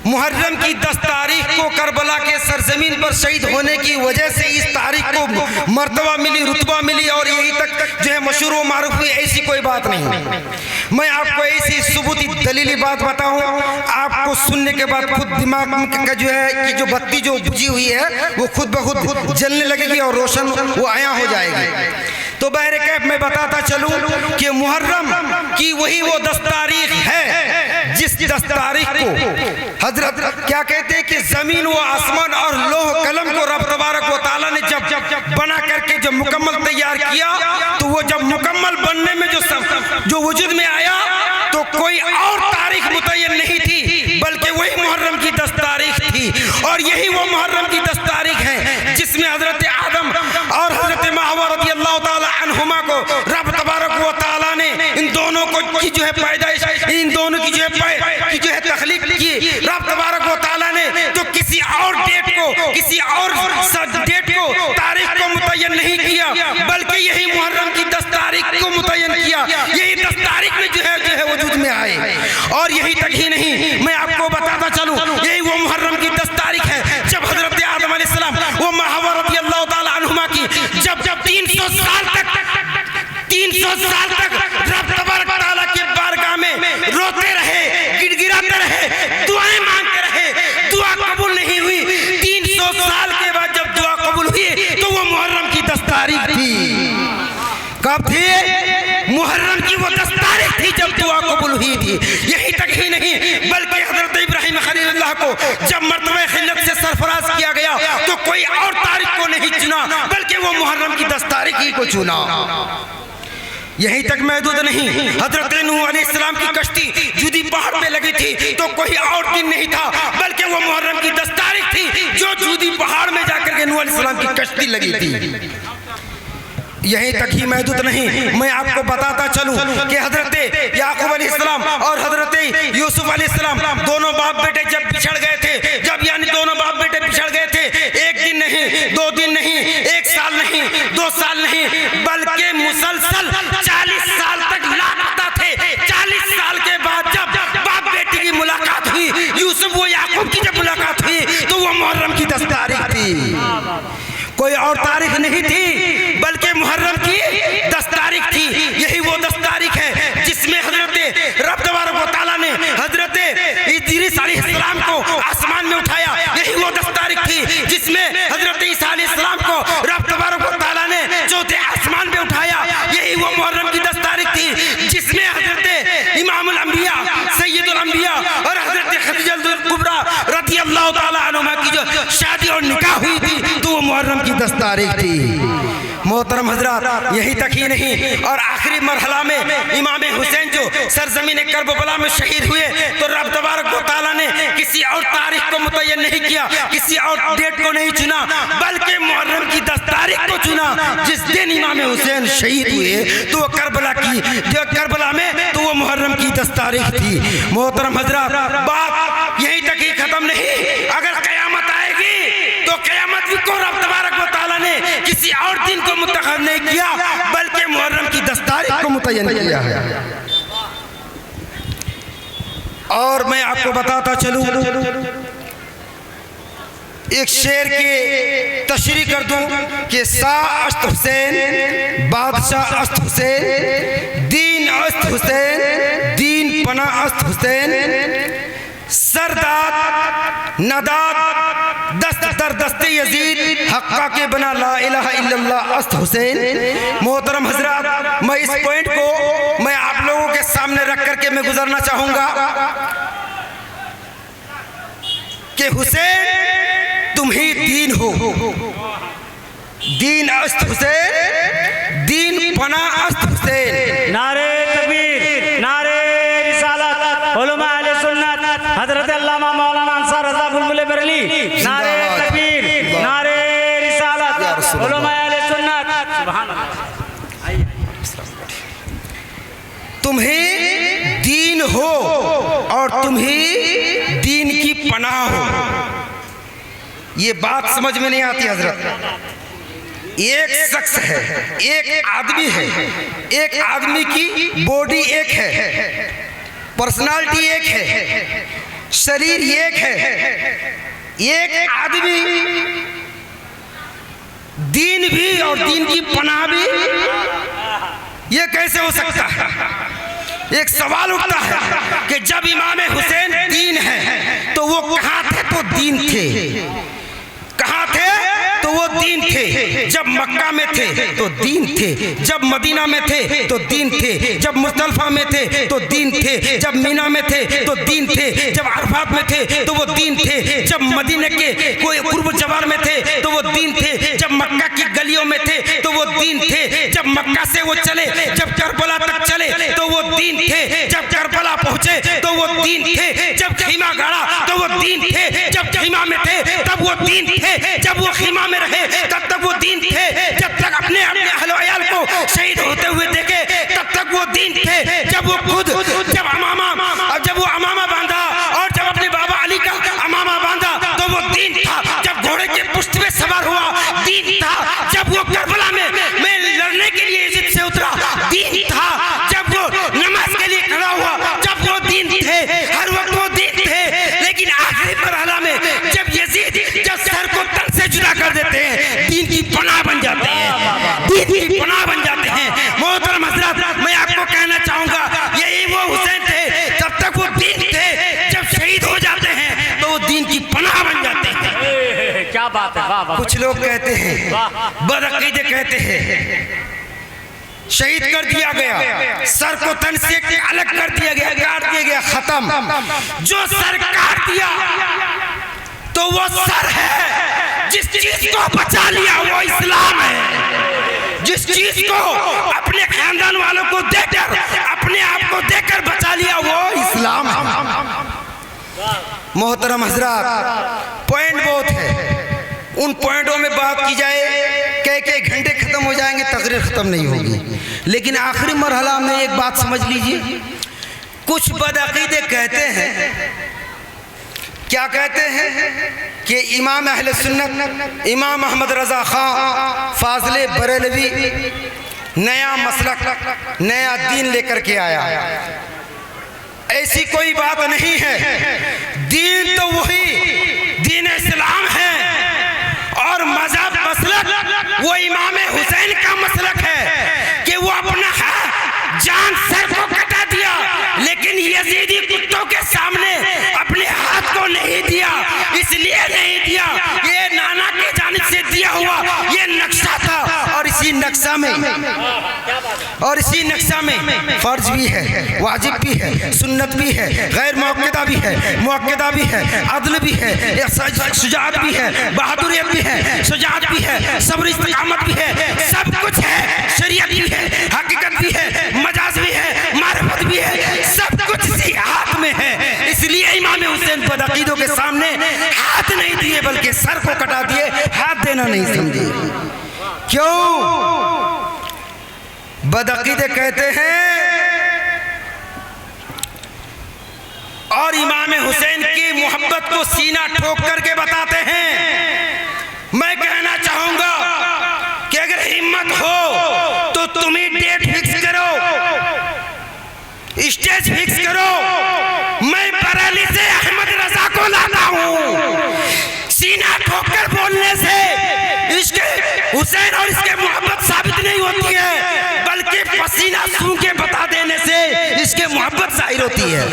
मुहर्रम की 10 तारीख को करबला के सरजमीन पर शहीद होने की वजह से इस तारीख को मर्तबा मिली, रुतबा मिली और यही तक जो है मशहूर व मारूफ हुई, ऐसी कोई बात नहीं। मैं आपको ऐसी सबूती दलीली बात बताऊं, आपको सुनने के बाद खुद दिमाग का जो है कि जो बत्ती जो बुझी हुई है वो खुद ब खुद जलने लगेगी और रोशन वो आया हो जाएगी। तो बहरकैफ मैं बताता चलूं कि मुहर्रम की वही वो 10 तारीख है जिस 10 तारीख को हजरत क्या कहते हैं कि जमीन व आसमान और लोह कलम को रब तबारक व तआला ने जब बना करके जब मुकम्मल तैयार किया, तो वो जब मुकम्मल बनने में जो वजूद में आया तो कोई और तारीख मुतय्यन नहीं थी, बल्कि वही मुहर्रम की 10 तारीख थी। और यही वो मुहर्रम की 10 तारीख है जिसमें हजरत आदम और हजरत महवा रज़ी अल्लाह ताला अन्हुमा को रब तबारक व तआला ने इन दोनों को की जो है पैदाइश, इन दोनों की जो है तखलीक की रब तबारक व तआला ने, तो किसी और डेट को, किसी और डेट को, तारीख को मुतय्यन नहीं किया, बल्कि यही मुहर्रम की 10 तारीख को मुतय्यन किया। यही 10 तारीख में जो है वजूद में आए। और यही तक ही नहीं, मैं आपको बताता चलूं, यही वो मुहर्रम की 10 तारीख है जब हजरत आदम अलैहिस्सलाम वो महवा रज़ी अल्लाह ताला अन्हुमा की जब 300 साल तक रब तबारक तआला की बारगाह में रोते रहे, गिड़गिड़ाते रहे, दुआएं मांगते रहे, दुआ कबूल नहीं हुई। 300 साल के बाद जब दुआ कबूल हुई तो वो मुहर्रम की 10 तारीख थी। कब थी? मुहर्रम की वो 10 तारीख थी जब दुआ कबूल हुई थी। यही तक ही नहीं, बल्कि हजरत इब्राहिम खलीलुल्लाह को जब मर्तबे खिलत से सरफराज किया गया तो कोई और तारीख को नहीं चुना, बल्कि वो मुहर्रम की 10 तारीख ही को चुना। यही तक महदूद नहीं, हजरत नूह अलैहिस्सलाम की कश्ती जुदी पहाड़ पे लगी थी तो कोई और दिन नहीं था, बल्कि वो मुहर्रम की 10 तारीख थी जो जुदी पहाड़ में जाकर के नूह अलैहिस्सलाम की कश्ती लगी थी। यहीं तक ही महदूद नहीं, मैं आपको बताता चलूं कि हजरत याकूब अलैहिस्सलाम और हजरत यूसुफ अलैहिस्सलाम दोनों बाप बेटे जब बिछड़ गए थे, जब यानी दोनों बाप बेटे बिछड़ गए थे, 1 दिन नहीं, 2 दिन नहीं, 1 साल नहीं, 2 साल नहीं, बल्कि मुसलसल 40 साल तक लापता थे। 40 साल के बाद जब बाप बेटी की मुलाकात हुई, यूसुफ व याकूब की जब मुलाकात हुई, तो वो मुहर्रम की 10 तारीख थी, कोई और तारीख नहीं थी, बल्कि मुहर्रम की 10 तारीख थी। यही वो 10 तारीख है जिसमें हजरत रब तबारक व तआला ने हजरत इदरीस अलैहिस्सलाम को आसमान में उठाया। यही वो 10 तारीख थी जिसमें हजरत ईसा अलैहिस्सलाम को रब तबारक व तआला ने चौथे आसमान पे उठाया। यही वो मुहर्रम की 10 तारीख थी जिसमें हजरत इमामुल अंबिया, सैयदुल अंबिया और हजरत खदीजतुल कुबरा रज़ी अल्लाह ताला अन्हा की जो शादी और निकाह हुई थी, तो वो मुहर्रम की 10 तारीख थी। मोहतरम हजरात, यही तक ही नहीं, और आखिरी मरहला में इमाम हुसैन जो सरजमीन करबला में शहीद हुए, तो रब तबारक व तआला ने किसी और तारीख को मुतय्यन नहीं किया, किसी और डेट को नहीं चुना, बल्कि मुहर्रम की 10 तारीख को चुना जिस दिन इमाम हुसैन शहीद हुए, तो करबला में तो वो मुहर्रम की 10 तारीख थी। मोहतरम हजरात, बात यही तक ही खत्म नहीं, अगर कयामत आएगी तो कयामत को रब तबारक व तआला ने किसी और दिन को मुंतखब नहीं किया, बल्कि मुहर्रम की 10 तारीख को मुतय्यन किया है। और मैं आपको बताता चलूं, एक शेर के तशरीह कर दूं कि शाह अस्त हुसैन, बादशाह अस्त हुसैन, दीन अस्त हुसैन, दीन पना अस्त हुसैन, सरदाद नदाद दस्त दर दस्ते यजीद हक्का के बना ला इलाहा इल्लल्लाह अस्त हुसैन। मोहतरम हजरात, मैं इस पॉइंट को मैं आप लोगों के सामने रख करके मैं गुजरना चाहूंगा कि हुसैन तुम ही दीन हो, दीन अस्त हुसैन, दीन पना अस्त हुसैन। नारे तकबीर, नारे रिसालत, उलमा अहले सुन्नत, हजरत अल्लामा मौलाना अंसार रज़ा बुलबुल बरेली, नारे तकबीर, नारे रिसालत, उलमा अहले सुन्नत। सुभान अल्लाह। तुम ही दीन हो और तुम ही दीन की पनाह हो। ये बात समझ में नहीं आती हजरत। एक शख्स है, एक आदमी है, एक आदमी की बॉडी एक है, पर्सनालिटी एक है, शरीर एक है, एक आदमी दीन भी और दीन की पनाह भी, ये कैसे हो सकता है? एक सवाल उठता है कि जब इमाम हुसैन दीन है तो वो कहाँ थे तो दीन थे, कहाँ थे तो वो दीन थे। जब मक्का में थे तो दीन थे, जब मदीना में थे तो दीन थे, जब मुस्तल्फा में थे तो दीन थे, जब मीना में थे तो दीन थे, जब अरफात में थे तो वो दीन थे, जब मदीने के कोई कुर्ब जवार में थे तो वो दीन थे, जब मक्का की गलियों में थे तो वो दीन थे, जब मक्का से वो चले, जब करबला तक चले तो वो दीन थे, जब करबला पहुंचे तो वो दीन थे, जब खीमा गाड़ा तो वो दीन थे, जब खीमा में थे तब वो दीन थे, जब वो खीमा में रहे तब तक वो दीन थे, जब तक अपने अपने अहल अयाल को शहीद होते हुए देखे तब तक वो दीन थे, जब वो खुद जब वो अमामा बांधा और जब अपने बाबा अली का अमामा बांधा तो वो दीन था, जब घोड़े के पुष्ट पे सवार हुआ दीन था, जब वो करबला में लड़ने के लिए यजीद से उतरा दीन था, जब वो नमाज के लिए खड़ा हुआ जब वो दीन थे, हर वक्त वो दीन थे। लेकिन आखिरी मरहला में जब यजीद जब सर को तन से जुदा कर देते हैं, दीन की पनाह बन जाते हैं, दीन की पनाह बन जाते हैं। मोहतरम हज़रात, मैं आपको कहना चाहूंगा यही वो हुसैन थे, जब तक वो दीन थे, जब शहीद हो जाते हैं तो वो दीन की पनाह बन जाते हैं। क्या बात है, वाह वाह। कुछ लोग कहते हैं, बदअकीदे कहते हैं शहीद कर दिया गया, सर को तन से अलग कर दिया गया, काट दिया गया, खत्म। जो सर काट दिया तो वो सर है, जिस चीज को बचा लिया वो इस्लाम है, जिस चीज को अपने खानदान वालों को देकर अपने आप को देकर बचा लिया वो इस्लाम है। मोहतरम हजरात, पॉइंट बहुत है, उन पॉइंटों में बात की जाए कई घंटे खत्म हो जाएंगे, तकरीर खत्म नहीं होगी। लेकिन आखिरी मरहला में एक बात समझ लीजिए, कुछ बदअकीदे कहते हैं, क्या कहते हैं कि इमाम अहले सुन्नत इमाम अहमद रजा खां फाजले बरेलवी नया मसलक नया दीन लेकर के आया। ऐसी कोई बात नहीं है, दीन तो वही दीन इस्लाम है और मजहब मसलक वो इमाम हुसैन का मसलक है कि वो अपना जान सर को कटा दिया, लेकिन यजीदी कुत्तों के सामने अपने हाथ को नहीं दिया। इसलिए नहीं दिया, ये नाना के जानिब से दिया हुआ ये नक्शा था, और इसी नक्शा में फर्ज भी है, वाजिब भी है, सुन्नत भी है, गैर मुअक्कदा भी है, मुअक्कदा भी है, अदल भी है, शुजाअत भी है, बहादुरियत भी है, शुजाअत भी है, सब्र इस्तिकामत भी है, सब कुछ है, शरीयत भी है, हकीकत भी है, मजाज भी है, मारिफत भी है, सब कुछ इसी हाथ में है। इसलिए इमाम हुसैन बदअकीदों के सामने हाथ नहीं दिए बल्कि सर को कटा दिए, हाथ देना नहीं समझे। क्यों? बदअकीदे कहते हैं और इमाम हुसैन की मोहब्बत को सीना ठोक करके बताते हैं। मैं कहना चाहूंगा कि अगर हिम्मत हो तो तुम ही डेट फिक्स करो, स्टेज फिक्स करो। मैं बरेली से अहमद रजा को लाता हूँ। सीना ठोककर बोलने से इसके हुसैन और इसके मोहब्बत साबित नहीं होती है, बल्कि पसीना सूंघ के बता देने से इसके मोहब्बत जाहिर होती है।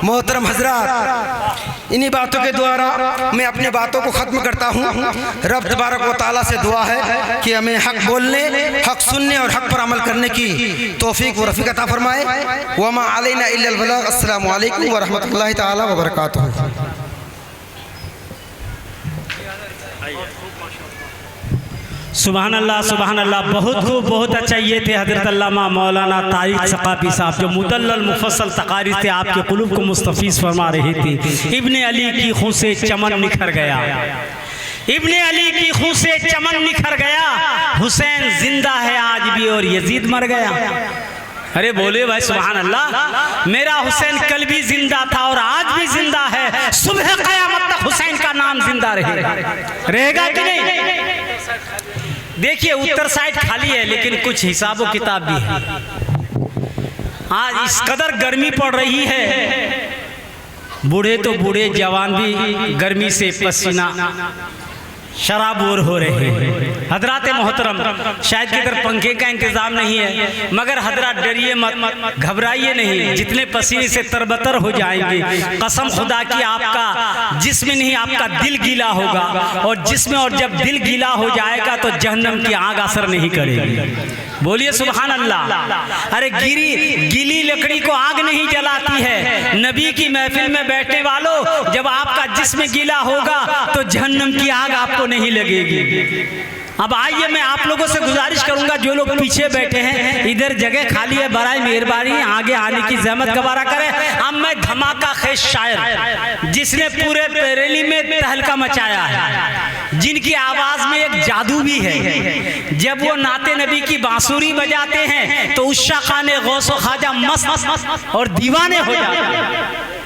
मोहतरम हजरात, इन्हीं बातों के द्वारा मैं अपनी बातों को ख़त्म करता हूँ। रब तबारक व तआला से दुआ है कि हमें हक़ बोलने, हक़ सुनने और हक़ पर अमल करने की तौफीक व रफ़ीक अता फरमाए। वमा अलैना इल्लल बलाग। अस्सलामु अलैकुम व रहमतुल्लाहि तआला व बरकातुहू। सुभान अल्लाह, बहुत खूब, बहुत अच्छा। ये थे हज़रत अल्लामा मौलाना तारिक सक़ाफ़ी साहब, जो मुदल्लल मुफस्सल तक़ारीर से आपके क़ुलूब को मुस्तफ़ीज़ फरमा रही थी। इब्ने अली की खूँ से चमन निखर गया, इब्ने अली की खूँ से चमन निखर गया। हुसैन जिंदा है आज भी और यजीद मर गया। अरे बोले भाई सुभान अल्लाह। मेरा हुसैन कल भी जिंदा था और आज भी जिंदा है। सुबह क़यामत तक हुसैन का नाम जिंदा रहेगा कि नहीं? देखिए, उत्तर साइड खाली है, लेकिन कुछ हिसाब व किताब भी है। आज इस कदर गर्मी पड़ रही है बूढ़े तो बूढ़े, जवान भी गर्मी से पसीना शराबोर हो रहे हैं। हजरात मोहतरम, शायद किधर पंखे का इंतजाम नहीं है, मगर हजरात डरिए मत, घबराइए नहीं, जितने पसीने से तरबतर हो जाएंगे, कसम खुदा की आपका जिस्म नहीं आपका दिल गीला होगा, और जिसमें और जब दिल गीला हो जाएगा तो जहन्नम की आग असर नहीं करेगी। बोलिए सुभान अल्लाह। अरे गीली लकड़ी को आग नहीं जलाती है। नबी की महफिल में बैठने वालों, जब आपका जिस्म गीला होगा तो जहन्नम की आग आपको नहीं लगेगी। अब आइए, मैं आप लोगों से गुजारिश करूंगा, जो लोग पीछे बैठे हैं, इधर जगह खाली है, बराए मेहरबानी आगे आने की जहमत गवारा करें। अब मैं धमाका खेज शायर, जिसने पूरे बरेली में तहलका मचाया है, जिनकी आवाज में एक जादू भी है, जब वो नाते नबी की बांसुरी बजाते हैं तो उस खाने गौसो खाजा मस्त और दीवाने हो जाते हैं,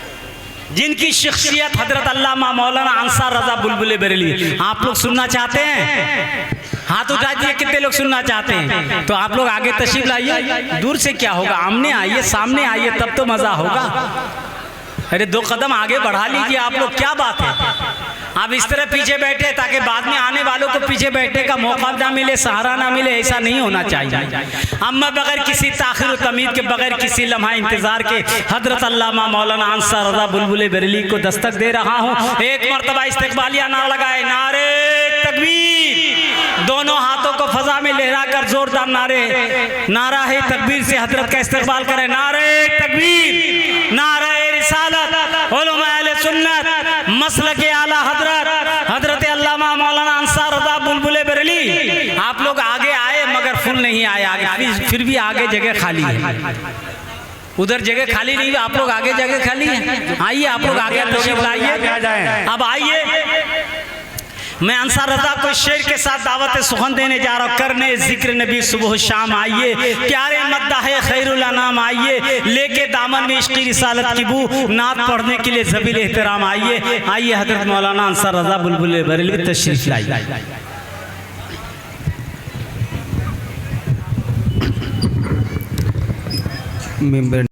जिनकी शख्सियत हजरत अल्लामा मौलाना अंसार रजा बुलबुल बरेली। आप लोग सुनना चाहते हैं? हाथ उठा दिए, कितने लोग सुनना चाहते हैं? तो आप लोग आगे तशरीफ लाइए। दूर से क्या होगा, आमने आइए, सामने आइए, तब तो मजा होगा। अरे 2 कदम आगे बढ़ा लीजिए आप लोग, क्या बात है। आप इस तरह पीछे बैठे ताकि बाद में आने वालों को पीछे बैठने का मौका ना मिले, सहारा ना मिले, ऐसा नहीं होना चाहिए। अब मैं बगैर किसी ताखिर व तमीद के, बगैर किसी लम्हा इंतजार के हजरत अल्लामा मौलाना अंसार रजा बुलबुल बरेली को दस्तक दे रहा हूँ। एक मरतबा इस्तकबालिया नारा लगाए, नारे तकबीर, दोनों हाथों को फजा में लहरा कर जोरदार नारा है तकबीर से हजरत का इस्तकबाल करें। नारे तकबीर, नारे रिसालत, उलमा अहले सुन्नत, मसलक आला हजरत अल्लामा मौलाना अंसार रजा बुलबुल बरेली। आप लोग आगे आए मगर फुल नहीं आए, आगे फिर भी आगे जगह खाली है, उधर जगह खाली नहीं है, आप लोग आगे जगह खाली है। आइए आप लोग आगे तशरीफ लाइए। अब आइए, मैं अंसार रजा को शेर के साथ दावत सुखन देने जा रहा हूँ। करने जिक्र नबी सुबह शाम आइए, प्यारे मद्दाहे खैरुल अनाम आइए, लेके दामन में इश्क़ रिसालत की बू, नात पढ़ने के लिए ज़बील एहतराम आइए। आइए हजरत मौलाना अंसार रजा बुलबुल बरेली तशरीफ लाइए।